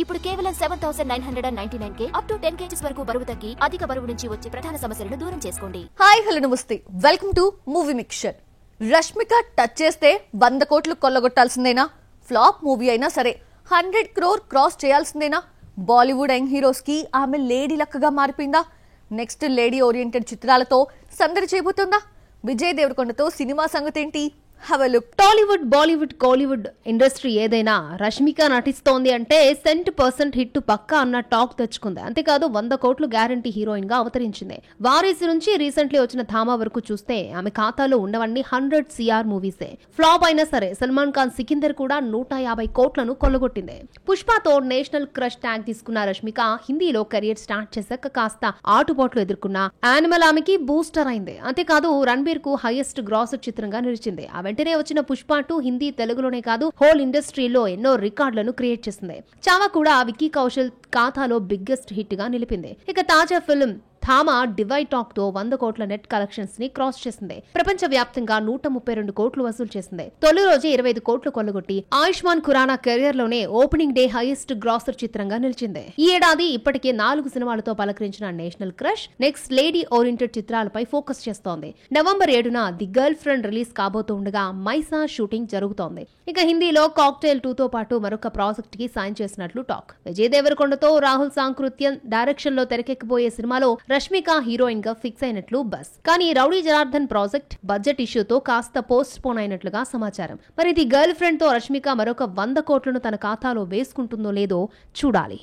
ఇప్పుడు కేవలం 7,999 up to 10 kgs వరకు బరువు తగ్గి అధిక బరువు నుంచి వచ్చే ప్రధాన సమస్యలను దూరం చేసుకోండి. హాయ్ హలో నమస్తే, welcome to movie mixture. Rashmika touch చేస్తే 100 కోట్లు కొల్లగొట్టాల్సిందేనా? ఫ్లాప్ మూవీ అయినా సరే 100 crore క్రాస్ చేయాల్సిందేనా? బాలీవుడ్ యంగ్ హీరోస్ కి ఆమె లేడీ లక్కగా మారిపోయిందా? నెక్స్ట్ లేడీ ఓరియంటెడ్ చిత్రాలతో సందడి చేయబోతుందా? విజయ్ దేవరకొండతో సినిమా సంగతి ఏంటి? టాలీవుడ్, బాలీవుడ్, కోలీవుడ్ ఇండస్ట్రీ ఏదైనా రష్మిక నటిస్తోంది అంటే 100% హిట్ పక్కా అన్న టాక్ తెచ్చుకుంది. అంతేకాదు 100 కోట్లు గ్యారంటీ హీరోయిన్ గా అవతరించింది. వారీస్ నుంచి రీసెంట్లీ వచ్చిన థామా వరకు చూస్తే ఆమె ఖాతాలో ఉన్నవన్నీ 100 CR మూవీసే. ఫ్లాప్ అయినా సరే సల్మాన్ ఖాన్ సికిందర్ కూడా 150 కోట్లను కొల్లగొట్టింది. పుష్పతో నేషనల్ క్రష్ ట్యాగ్ తీసుకున్న రష్మిక హిందీలో కెరియర్ స్టార్ట్ చేశాక కాస్త ఆటుపోట్లు ఎదుర్కొన్న యానిమల్ ఆమెకి బూస్టర్ అయింది. అంతేకాదు రణబీర్ కు హైయెస్ట్ గ్రాసర్ చిత్రంగా నిలిచింది. వెంటనే వచ్చిన పుష్ప 2 హిందీ, తెలుగులోనే కాదు హోల్ ఇండస్ట్రీలో ఎన్నో రికార్డులను క్రియేట్ చేసింది. చావా కూడా విక్కీ కౌశల్ ఖాతాలో బిగ్గెస్ట్ హిట్ గా నిలిపింది. ఇక తాజా ఫిల్మ్ థామా డివైడ్ టాక్ తో 100 కోట్ల నెట్ కలెక్షన్స్ ని క్రాస్ చేసింది. ప్రపంచ వ్యాప్తంగా 132 కోట్లు వసూలు చేసింది. తొలి రోజు 25 కోట్లు కొల్లగొట్టి ఆయుష్మాన్ ఖురానా కెరియర్ లోనే ఓపెనింగ్ డే హైయెస్ట్ గ్రాసర్ చిత్రంగా నిలిచింది. ఈ ఏడాది ఇప్పటికే 4 సినిమాలతో పలకరించిన national crush next lady oriented చిత్రాలపై ఫోకస్ చేస్తోంది. నవంబర్ 7న ది గర్ల్ ఫ్రెండ్ రిలీజ్ కాబోతుండగా మైసా షూటింగ్ జరుగుతోంది. ఇక హిందీలో కాక్టైల్ 2 తో పాటు మరొక ప్రాజెక్ట్ కి సైన్ చేసినట్లు టాక్. విజయ్ దేవరకొండతో రాహుల్ సాంకృత్యన్ డైరెక్షన్ లో తెరకెక్కబోయే సినిమాలో రష్మిక హీరోయిన్ గా ఫిక్స్ అయినట్లు బస్. కానీ రౌడీ జనార్దన్ ప్రాజెక్ట్ బడ్జెట్ ఇష్యూతో కాస్త పోస్ట్ పోన్ అయినట్లుగా సమాచారం. మరి ది గర్ల్ ఫ్రెండ్ తో రష్మిక మరొక 100 కోట్లను తన ఖాతాలో వేసుకుంటుందో లేదో చూడాలి.